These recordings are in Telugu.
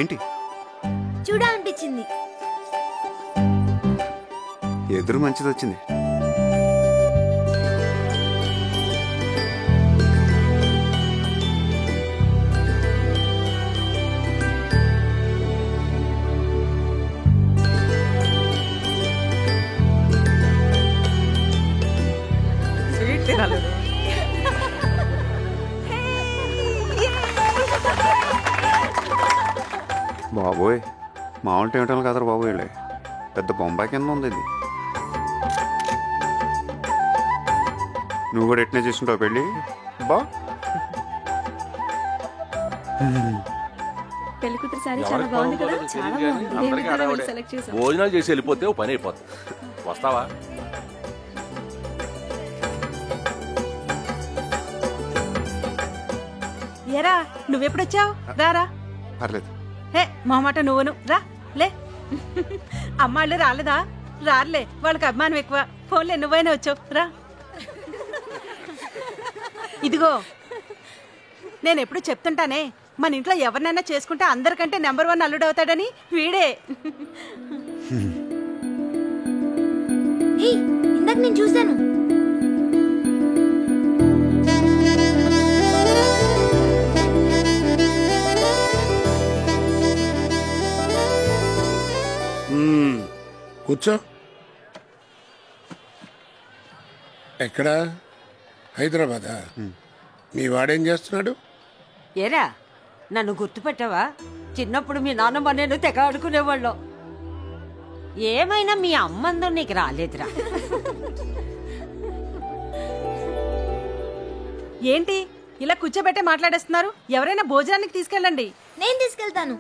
ఏంటి చూడాలనిపించింది. ఎదురు మంచిది వచ్చింది. బాబోయ్, మామూలు టేమిటాలు కదరా బాబు, వెళ్ళి పెద్ద బొంబాయి కింద ఉంది ఇది. నువ్వు కూడా ఎట్నే చేసుకుంటావు పెళ్ళి? బా పెళ్లి కూతురు సారీ చాలా బాగుంది కదా. చాలా బాగుంది. సెలెక్ట్ చేసాం. భోజనాలు చేసి వెళ్ళిపోతే ఓ పని అయిపోతుంది. వస్తావా? ఏరా నువ్వెప్పుడొచ్చావు? రారా. పర్లేదు. హే మా మాట నువ్వును రా. లే అమ్మాళ్ళు రాలేదా? రాలే, వాళ్ళకి అభిమానం ఎక్కువ. ఫోన్లే నువ్వైనా వచ్చావు రా. ఇదిగో నేను ఎప్పుడు చెప్తుంటానే, మన ఇంట్లో ఎవరినైనా చేసుకుంటే అందరికంటే నెంబర్ 1 అల్లుడు అవుతాడని. వీడే. ఇందాక నేను చూశాను. కూర్చో. ఎక్కడా? హైదరాబాదా? మీ వాడేం చేస్తున్నాడు? ఏరా నన్ను గుర్తుపెట్టావా? చిన్నప్పుడు మీ నాన్నమ్మ నేను తెగ ఆడుకునేవాళ్ళం. ఏమైనా మీ అమ్మందో నీకు రాలేదురా. ఏంటి ఇలా కూర్చోబెట్టే మాట్లాడేస్తున్నారు? ఎవరైనా భోజనానికి తీసుకెళ్ళండి. నేను తీసుకెళ్తాను.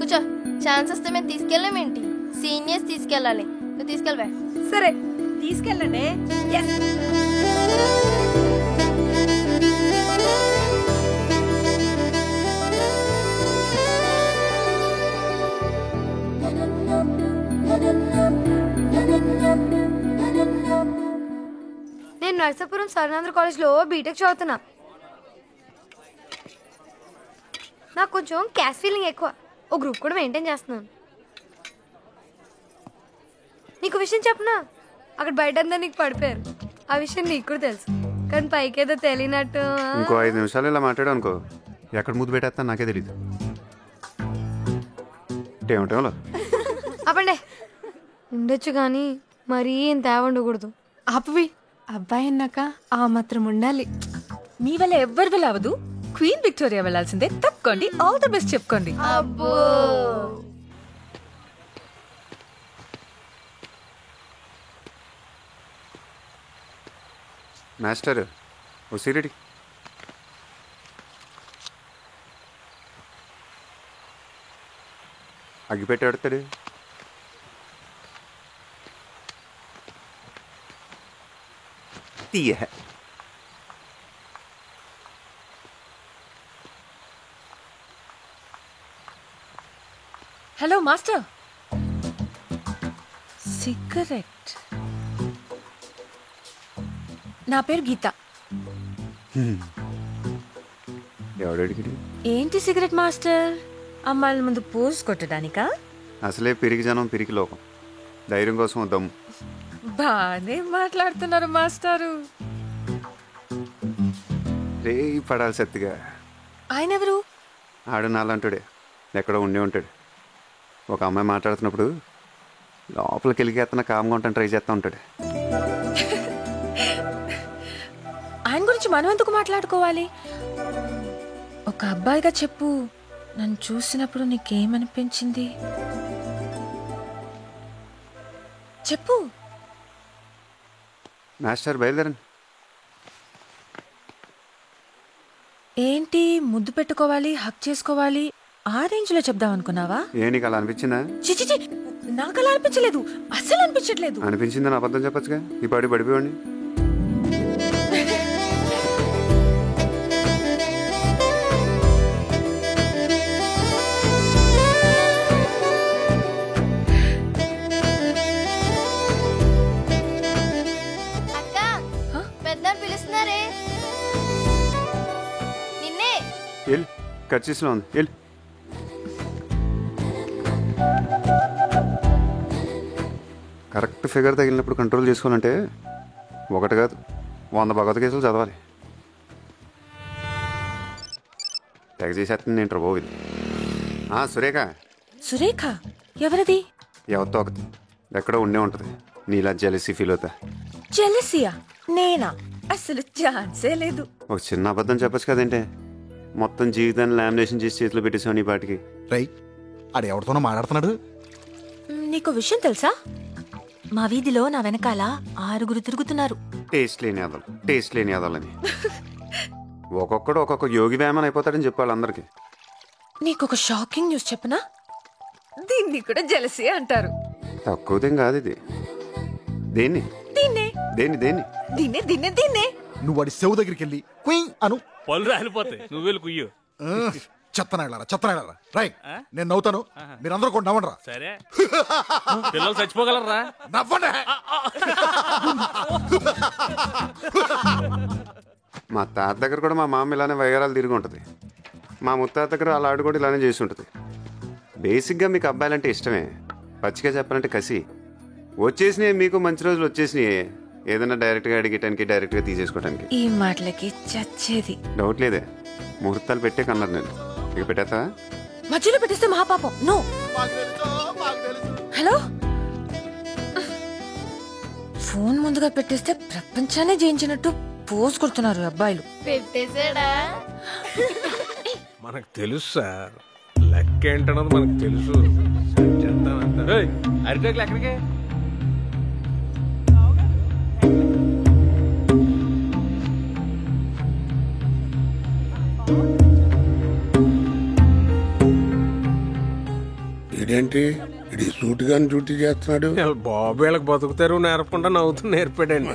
కూర్చో. ఛాన్స్ వస్తే మేము తీసుకెళ్ళామేంటి? సీనియర్స్ తీసుకెళ్ళాలి. నువ్వు తీసుకెళ్ళవే. సరే తీసుకెళ్ళండి. నేను నర్సాపురం సర్వేంద్ర కాలేజ్లో బీటెక్ చదువుతున్నా. నాకు కొంచెం క్యాస్ట్ ఫీలింగ్ ఎక్కువ. ఓ గ్రూప్ కూడా మెయింటైన్ చేస్తున్నాను. నీకు విషయం చెప్పనా? అక్కడ బయట అంతా నీకు పడిపోయారు. ఆ విషయం నీకు కూడా తెలుసు, కానీ పైకేదో తెలియనట్టు. ఇంకో 5 నిమిషాలు ఇలా మాట్లాడావు అనుకో, ఎక్కడ ముద్దు పెట్టేస్తాను నాకే తెలీదు. ఏమిటో అప్పండే ఉండొచ్చు కానీ మరీ ఇంత ఉండకూడదు. ఆపవి. అబ్బాయి అన్నాక ఆ మాత్రం ఉండాలి. మీ వల్ల ఎవ్వరి వల్ల అవదు. క్వీన్ విక్టోరియా వెళ్ళాల్సిందే. తప్పుకోండి. ఆల్ ది బెస్ట్ చెప్పుకోండి. అబ్బో మాస్టర్ ఓ సిగరెట్. అగ్గిపెట్టి ఆడతాడు. తీయ హలో మాస్టర్. సిగరెట్. నా పేరు గీత. ఎవడడిగిడి? ఏంటి సిగరెట్ మాస్టర్? అమ్మాయిల ముందు పోజ్ కొట్టడానికా? అసలే పిరికి జనం, పిరికి లోకం. ధైర్యం కోసం దమ్ము. బానే మాట్లాడుతున్నారు మాస్టారు. రే పడాలి సత్తిగా. ఆయన ఎవరు? ఆడు నాలంటాడే, ఎక్కడో ఉండి ఉంటాడు. ఒక అమ్మాయి మాట్లాడుతున్నప్పుడు లోపలికి వెళ్ళికేస్తున్న కామ్గా ఉంటాను ట్రై చేస్తూ ఉంటాడు. ఆయన గురించి మనం ఎందుకు మాట్లాడుకోవాలి? ఒక అబ్బాయిగా చెప్పు, నన్ను చూసినప్పుడు నీకేమనిపించింది చెప్పు. మాస్టర్ బయలుదేరండి. ఏంటి ముద్దు పెట్టుకోవాలి, హక్ చేసుకోవాలి, ఆ రేంజ్ లో చెప్దాం అనుకున్నావా? ఏ నీకు అలా అనిపించిందా? చిచి, నాకు అలా అనిపించలేదు, అస్సలు అనిపించట్లేదు. అనిపించిందని అబద్ధం చెప్పచ్చుగా. ఈ పాడి పడిపోయండి. వెళ్ళి ఖర్చీస్లో ఉంది. వెళ్ళి కరెక్ట్ ఫిగర్ తగిలినప్పుడు కంట్రోల్ చేసుకోవాలంటే ఒకటి కాదు 100 భగవత కేసులు చదవాలి. తెగ చేసేస్తుంది ఏంట్రా బాబు ఇది. సురేఖ. సురేఖ ఎవరిది? ఎవరితో ఒకటి ఎక్కడో ఉండే ఉంటుంది. నీలా జెలసీ ఫీల్ అవుతా. జెలసియా? నేనా? అసలు ఛాన్సే లేదు. ఒక చిన్న అబద్ధం చెప్పచ్చు కదేంటే, మొత్తం జీవితాన్ని లామినేషన్ చేసి చేతిలో పెట్టేసావు నీ పాటికి. రైట్, ఆడు ఎవరితోనో మాట్లాడుతున్నాడు. నీకు విషయం తెలుసా? మా వీధిలో నా వెనకాల 6 తిరుగుతున్నారు. టేస్ట్ లేని యాదవ్లని. ఒక్కొక్కడు ఒక్కొక్క యోగి వేమన్ అయిపోతాడని చెప్పాలి అందరికి. నీకొక షాకింగ్ న్యూస్ చెప్పనా? దీన్ని కూడా జెలసీ అంటారు. తక్కువదేం కాదు ఇది. దేన్ని దీన్నే దేన్ని దేన్ని దీన్నే దీన్నే దీన్నే నువ్వు వాడి సెవ్ దగ్గరికి వెళ్ళి కుయ్ అను. పళ్ళు రాలిపోతాయి, నువ్వెళ్ళి కుయ్యు. చెత్తనాడారా రైట్. నేను నవ్వుతాను, మీరందరూ కూడా నవ్వండి రా. సరే, పిల్లలు చచ్చిపోగలరా? నవ్వండి. మా తాత దగ్గర కూడా మా మామ ఇలానే వయ్యారాలు తిరిగి ఉంటుంది. మా ముత్తాత దగ్గర అలా ఆడు కూడా ఇలానే చేసి ఉంటుంది. బేసిక్గా మీకు అబ్బాయిలంటే ఇష్టమే, పచ్చిగా చెప్పాలంటే కసి. వచ్చేసినాయి మీకు మంచి రోజులు వచ్చేసినాయి. ఏదైనా డైరెక్ట్గా అడిగటానికి డైరెక్ట్గా తీసేసుకోవడానికి. ఈ మాటలకి చచ్చేది. డౌట్ లేదే, ముహూర్తాలు పెట్టే కన్నారు. నేను ఇక పెట్టేస్తా. మధ్యలో పెట్టేస్తే మహాపాపం. నో. హలో, ఫోన్ ముందుగా పెట్టేస్తే ప్రపంచాన్ని జయించినట్టు పోజ్ కొడుతున్నారు అబ్బాయిలు. పెట్టేసాడా? మనకు తెలుసు సార్, లెక్క ఏంటన్నది మనకు తెలుసు. అరిటోకి ఎక్కడికి? ఇదేంటి ఇది సూట్ గాని డ్యూటీ చేస్తున్నాడు? బాబు వీళ్ళకి బతుకుతారు నేర్పకుండా నవ్వుతూ నేర్పాడండి.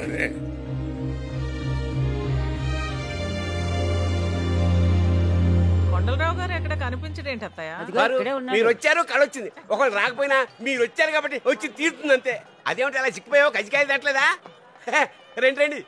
కొండలరావు గారు ఎక్కడ కనిపించడేంటి అత్తయ్య? మీరు వచ్చారు కళొచ్చింది. ఒకళ్ళు రాకపోయినా మీరు వచ్చారు కాబట్టి వచ్చి తీరుతుంది అంతే. అదేమిటి అలా చిక్కిపోయావు? కజికాయ తట్టలేదా? రండి రండి.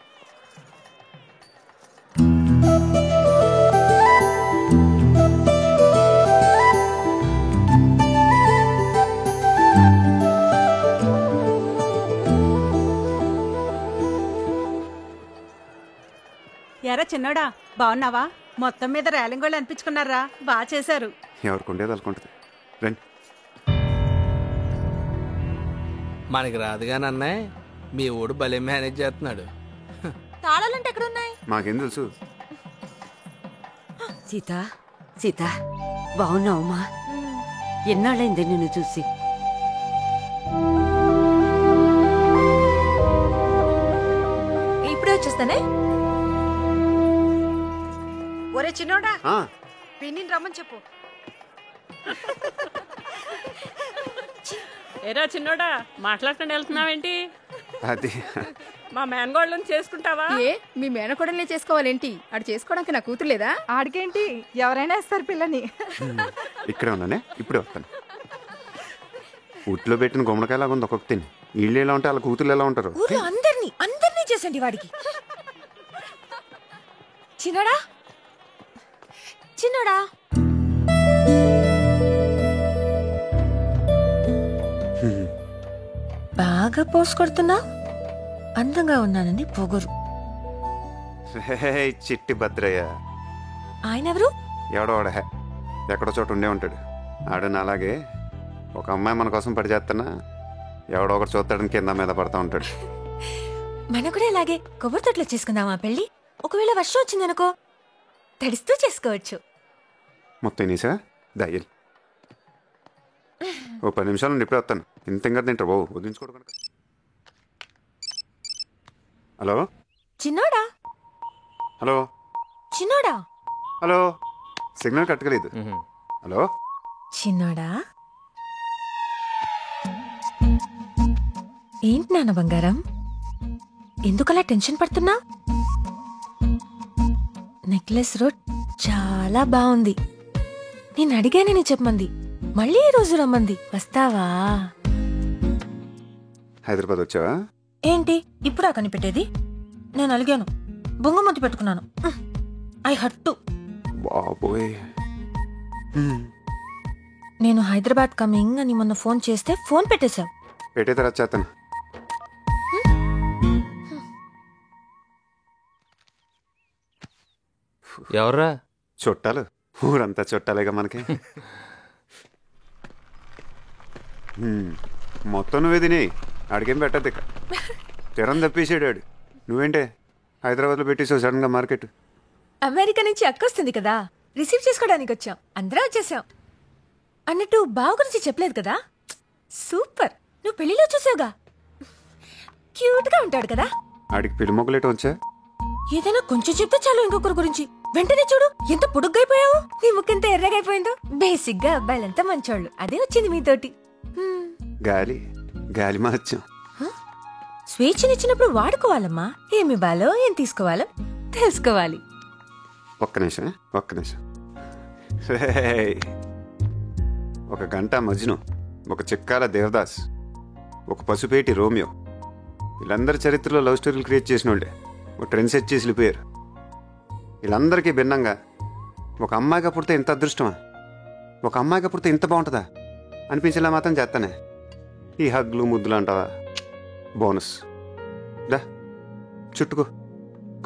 ఎరా చిన్నోడా, బాగున్నావా? మొత్తం మీద రేలింగ్ వాళ్ళు అనిపించుకున్నారా? బాగా చేశారు. ఎవరికి ఉండేది అనుకుంటుంది. రండి. మనకి రాదుగాని అన్నయ్య, మీ ఊడు భలే మేనేజ్ చేస్తున్నాడు. తాళాలంటే ఎక్కడున్నాయి? మాకేం తెలుసు. సీత బాగున్నావమ్మా? ఎన్నాళ్ళైంది నిన్ను చూసి. ఇప్పుడే వచ్చేస్తానే. ఒరే చిన్నోడా, ఆ, పిన్నిని రమ్మని చెప్పు. ఏరా చిన్నోడా, మాట్లాడకుండా వెళ్తున్నావేంటి? అది మా మేనగోళ్ళని చేసుకుంటావా? ఏ మీ మేనకోడల్ని చేసుకోవాలేంటి? ఆడు చేసుకోవడానికి నా కూతురు లేదా? ఆడికేంటి, ఎవరైనా ఇస్తారు పిల్లని. ఇక్కడే ఉన్నానే, ఇప్పుడే వస్తాను. ఉట్లో పెట్టిన గుమ్మడికాయలాగా ఉంది ఒక్కొక్క తిని. వీళ్ళు ఎలా ఉంటే వాళ్ళ కూతురు ఎలా ఉంటారు? ఊర్లో అందరినీ చేసండి వాడికి. చిన్నోడా చిన్నోడా, బాగా పోస్ కొడుతున్నా. అందంగా ఉన్నానని పొగరు. చిట్టి భద్రయ్య ఆయన ఎవరు? ఎవడో వాడ ఎక్కడో చోట ఉండే ఉంటాడు. ఆడని అలాగే ఒక అమ్మాయి మన కోసం పడి చేస్తున్నా ఎవడో ఒకటి చూస్తాడని కింద మీద పడతా ఉంటాడు. మన కూడా ఇలాగే కొబ్బరి తొట్లో చేసుకుందామా పెళ్ళి? ఒకవేళ వర్షం వచ్చిందనుకో, తడిస్తూ చేసుకోవచ్చు. మొత్తం నీసా దయ్యలు. ఓ 10 నిమిషాలు నుండి ఇప్పుడే వస్తాను. ఇంత ఇంకా తింటారు బాబు, వదిలించుకోడు కనుక. హలో చిన్నోడా, హలో చిన్నోడా, హలో. సిగ్నల్ కట్టగలేదు. హలో చిన్నోడా. ఏంటి నాన్న బంగారం, ఎందుకలా టెన్షన్ పడుతున్నా? నెక్లెస్ రోడ్ చాలా బాగుంది. నేను అడిగానని చెప్పమంది. మళ్ళీ ఈ రోజు రమ్మంది. వస్తావా? హైదరాబాద్ వచ్చావా? ఏంటి ఇప్పుడా కనిపెట్టేది? నేను అలిగాను, బొంగమతి పెట్టుకున్నాను. I hurt to. బాబోయ్, నేను హైదరాబాద్ కమింగ్ అని మొన్న ఫోన్ చేస్తే ఫోన్ పెట్టేశావు. పెట్టే తర్వాత చేస్తాను. ఎవర్రా? చుట్టాలు, ఊరంతా చుట్టాలేగా మనకి. మొత్తం నువ్వే తిని ఆడికేం పెట్టద్దు ఇక. తిరం తప్పేసాడు ఆడు. నువ్వేంటే హైదరాబాద్లో పెట్టేసావు సడన్గా మార్కెట్. అమెరికా నుంచి అక్కొస్తుంది కదా, రిసీవ్ చేసుకోవడానికి వచ్చాం. అందరం వచ్చేసాం. అన్నట్టు బావ గురించి చెప్పలేదు కదా. సూపర్, నువ్వు పెళ్లిలో చూసావుగా, క్యూట్ గా ఉంటాడు కదా. ఆడికి పెళ్లి మొక్కలేట వచ్చా. ఏదైనా కొంచెం చెప్తే చాలు ఇంకొకరి గురించి. వెంటనే చూడు ఎంత పొడుగ్గైపోయావు, నీ ముక్కెంత ఎర్రగైపోయిందో. బేసిక్ గా అబ్బాయిలంతా మంచోళ్ళు, అదే వచ్చింది మీతోటి. గాలి గాలి మార్చాం. స్వేచ్ఛనిచ్చినప్పుడు వాడుకోవాలమ్మా. ఏమి బాలో ఏం తీసుకోవాలో తెలుసుకోవాలి. ఒక్క నిమిషం. రేయ్. ఒక గంట మజ్ను, ఒక చిక్కాల దేవదాస్, ఒక పసుపేటి రోమియో, వీళ్ళందరి చరిత్రలో లవ్ స్టోరీలు క్రియేట్ చేసిన వాళ్ళే. ఒక ట్రెండ్ సెట్ చేసి వెళ్ళిపోయారు. వీళ్ళందరికీ భిన్నంగా ఒక అమ్మాయిగా పుడితే ఇంత అదృష్టమా, ఒక అమ్మాయిగా పుడితే ఇంత బాగుంటుందా అనిపించేలా మాత్రం చేస్తానే. ఈ హగ్లు ముద్దులు అంటావా బోనస్. దా చుట్టుకో,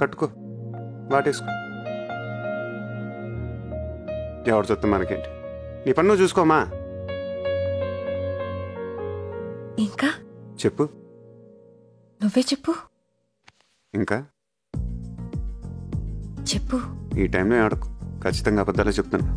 కట్టుకో, వాటేసుకో. ఎవరు చూస్తాం మనకేంటి, నీ పన్ను చూసుకోమా. ఇంకా చెప్పు. నువ్వే చెప్పు. ఇంకా చెప్పు. ఈ టైంలో ఆడకు, ఖచ్చితంగా అబద్ధాలే చెప్తాను.